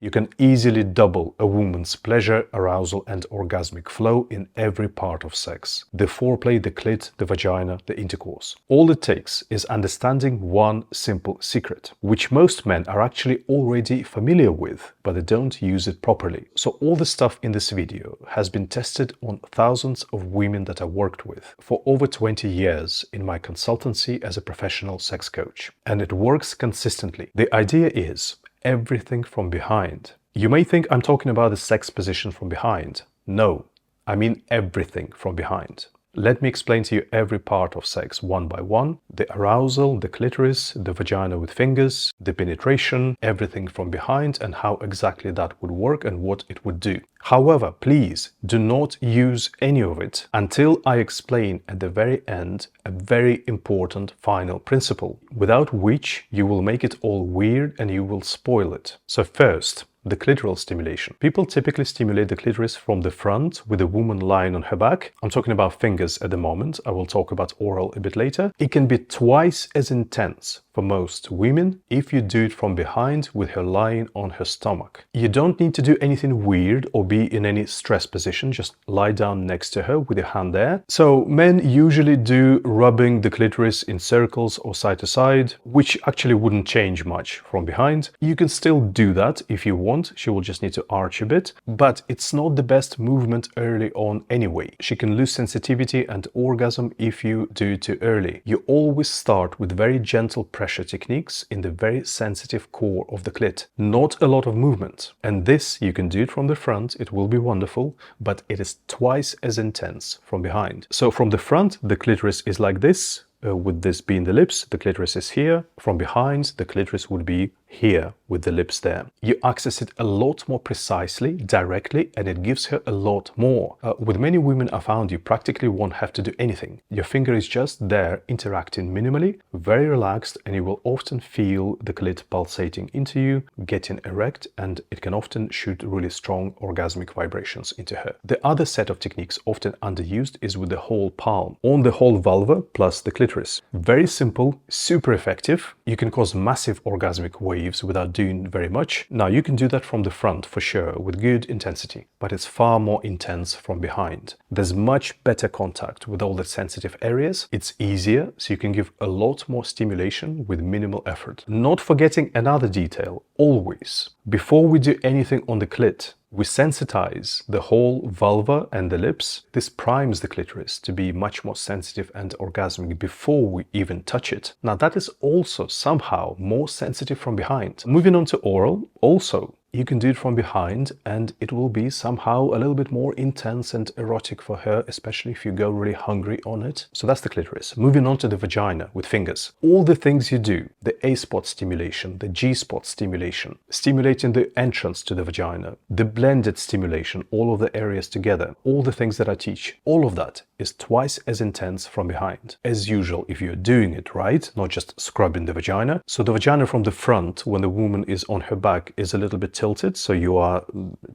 You can easily double a woman's pleasure, arousal and orgasmic flow in every part of sex. The foreplay, the clit, the vagina, the intercourse. All it takes is understanding one simple secret, which most men are actually already familiar with, but they don't use it properly. So all the stuff in this video has been tested on thousands of women that I worked with for over 20 years in my consultancy as a professional sex coach. And it works consistently. The idea is everything from behind. You may think I'm talking about the sex position from behind. No, I mean everything from behind. Let me explain to you every part of sex one by one. The arousal, the clitoris, the vagina with fingers, the penetration, everything from behind and how exactly that would work and what it would do. However, please do not use any of it until I explain at the very end a very important final principle, without which you will make it all weird and you will spoil it. So first, the clitoral stimulation. People typically stimulate the clitoris from the front with the woman lying on her back. I'm talking about fingers at the moment. I will talk about oral a bit later. It can be twice as intense for most women if you do it from behind with her lying on her stomach. You don't need to do anything weird or be in any stress position. Just lie down next to her with your hand there. So men usually do rubbing the clitoris in circles or side to side, which actually wouldn't change much from behind. You can still do that if you want. She will just need to arch a bit, but it's not the best movement early on anyway. She can lose sensitivity and orgasm if you do it too early. You always start with very gentle pressure techniques in the very sensitive core of the clit. Not a lot of movement. And this, you can do it from the front, it will be wonderful, but it is twice as intense from behind. So from the front, the clitoris is like this, with this being the lips, the clitoris is here. From behind, the clitoris would be here with the lips there. You access it a lot more precisely, directly, and it gives her a lot more. With many women I found you practically won't have to do anything. Your finger is just there interacting minimally, very relaxed, and you will often feel the clit pulsating into you, getting erect, and it can often shoot really strong orgasmic vibrations into her. The other set of techniques often underused is with the whole palm, on the whole vulva plus the clitoris. Very simple, super effective. You can cause massive orgasmic waves without doing very much. Now you can do that from the front for sure with good intensity, but it's far more intense from behind. There's much better contact with all the sensitive areas. It's easier, so you can give a lot more stimulation with minimal effort. Not forgetting another detail, always, before we do anything on the clit, we sensitize the whole vulva and the lips. This primes the clitoris to be much more sensitive and orgasmic before we even touch it. Now that is also somehow more sensitive from behind. Moving on to oral, also you can do it from behind and it will be somehow a little bit more intense and erotic for her, especially if you go really hungry on it. So that's the clitoris. Moving on to the vagina with fingers. All the things you do, the A-spot stimulation, the G-spot stimulation, stimulating the entrance to the vagina, the blended stimulation, all of the areas together, all the things that I teach, all of that is twice as intense from behind. As usual, if you're doing it right, not just scrubbing the vagina. So the vagina from the front, when the woman is on her back, is a little bit tilted, so you are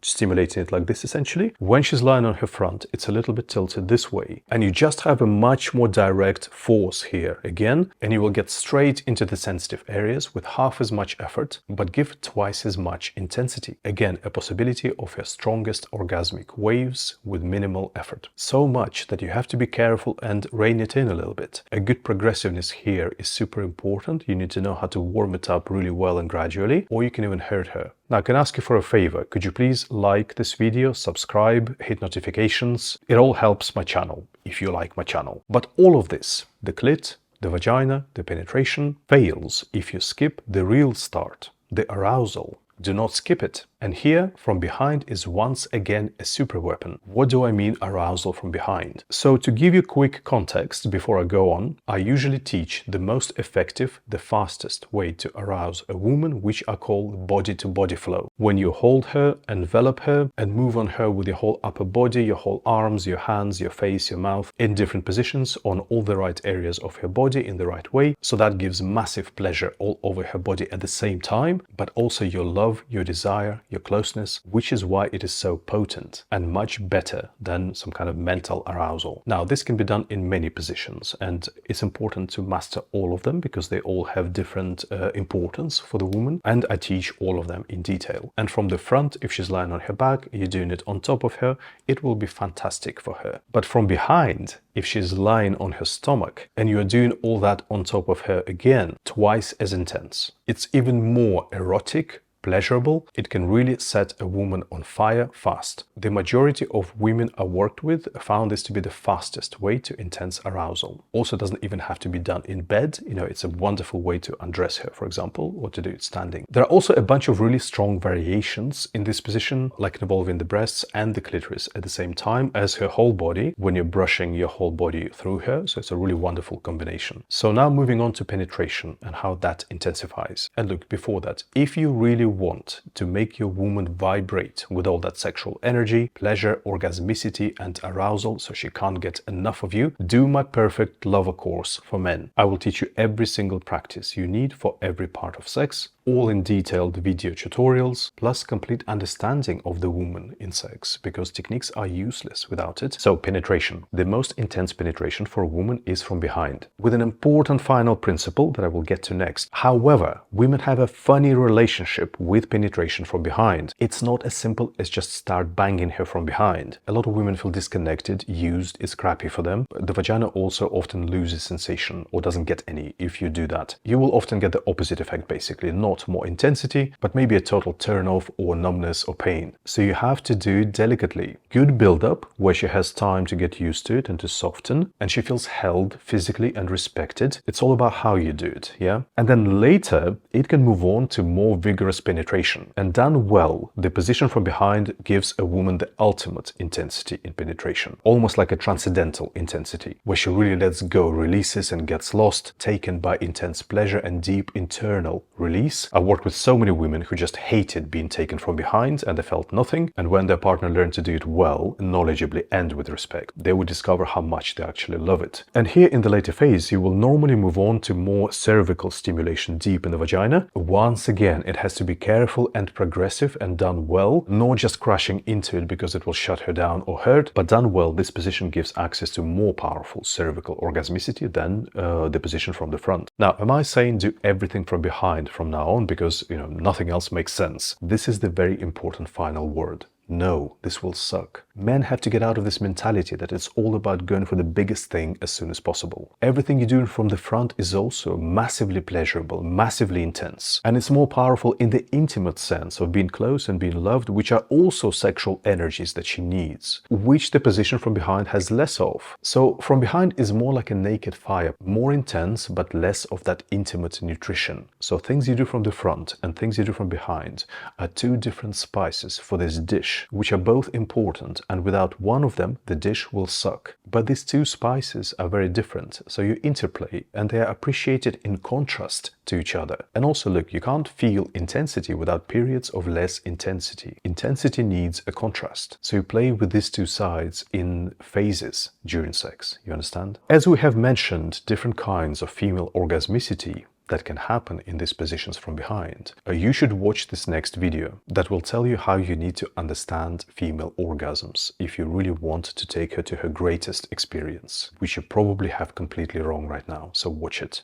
stimulating it like this essentially. When she's lying on her front, it's a little bit tilted this way, and you just have a much more direct force here again, and you will get straight into the sensitive areas with half as much effort, but give twice as much intensity. Again, a possibility of your strongest orgasmic waves with minimal effort. So much that you have to be careful and rein it in a little bit. A good progressiveness here is super important. You need to know how to warm it up really well and gradually, or you can even hurt her. Now, I can ask you for a favor. Could you please like this video, subscribe, hit notifications? It all helps my channel, if you like my channel. But all of this, the clit, the vagina, the penetration, fails if you skip the real start, the arousal. Do not skip it. And here, from behind is once again a super weapon. What do I mean arousal from behind? So to give you quick context before I go on, I usually teach the most effective, the fastest way to arouse a woman, which I call body-to-body flow. When you hold her, envelop her, and move on her with your whole upper body, your whole arms, your hands, your face, your mouth, in different positions on all the right areas of her body in the right way. So that gives massive pleasure all over her body at the same time, but also your love, your desire, your closeness, which is why it is so potent and much better than some kind of mental arousal. Now, this can be done in many positions, and it's important to master all of them because they all have different importance for the woman, and I teach all of them in detail. And from the front, if she's lying on her back, you're doing it on top of her, it will be fantastic for her. But from behind, if she's lying on her stomach and you are doing all that on top of her again, twice as intense. It's even more erotic, pleasurable. It can really set a woman on fire fast. The majority of women I worked with found this to be the fastest way to intense arousal. Also, doesn't even have to be done in bed. You know, it's a wonderful way to undress her, for example, or to do it standing. There are also a bunch of really strong variations in this position, like involving the breasts and the clitoris at the same time as her whole body, when you're brushing your whole body through her. So it's a really wonderful combination. So now moving on to penetration and how that intensifies. And look, before that, if you really want to make your woman vibrate with all that sexual energy, pleasure, orgasmicity and arousal so she can't get enough of you, do my perfect lover course for men. I will teach you every single practice you need for every part of sex, all in detailed video tutorials, plus complete understanding of the woman in sex, because techniques are useless without it. So penetration. The most intense penetration for a woman is from behind, with an important final principle that I will get to next. However, women have a funny relationship with penetration from behind. It's not as simple as just start banging her from behind. A lot of women feel disconnected, used, it's crappy for them. The vagina also often loses sensation or doesn't get any if you do that. You will often get the opposite effect, basically, not more intensity, but maybe a total turn off or numbness or pain. So you have to do it delicately. Good build up where she has time to get used to it and to soften, and she feels held physically and respected. It's all about how you do it, yeah? And then later, it can move on to more vigorous penetration. And done well, the position from behind gives a woman the ultimate intensity in penetration, almost like a transcendental intensity, where she really lets go, releases and gets lost, taken by intense pleasure and deep internal release. I worked with so many women who just hated being taken from behind and they felt nothing, and when their partner learned to do it well, knowledgeably and with respect, they would discover how much they actually love it. And here in the later phase, you will normally move on to more cervical stimulation deep in the vagina. Once again, it has to be careful and progressive and done well, not just crashing into it because it will shut her down or hurt, but done well, this position gives access to more powerful cervical orgasmicity than the position from the front. Now, am I saying do everything from behind from now on because, you know, nothing else makes sense? This is the very important final word. No, this will suck. Men have to get out of this mentality that it's all about going for the biggest thing as soon as possible. Everything you do from the front is also massively pleasurable, massively intense. And it's more powerful in the intimate sense of being close and being loved, which are also sexual energies that she needs, which the position from behind has less of. So from behind is more like a naked fire, more intense, but less of that intimate nutrition. So things you do from the front and things you do from behind are two different spices for this dish, which are both important, and without one of them, the dish will suck. But these two spices are very different, so you interplay, and they are appreciated in contrast to each other. And also, look, you can't feel intensity without periods of less intensity. Intensity needs a contrast. So you play with these two sides in phases during sex, you understand? As we have mentioned, different kinds of female orgasmicity that can happen in these positions from behind. You should watch this next video that will tell you how you need to understand female orgasms if you really want to take her to her greatest experience, which you probably have completely wrong right now, so watch it.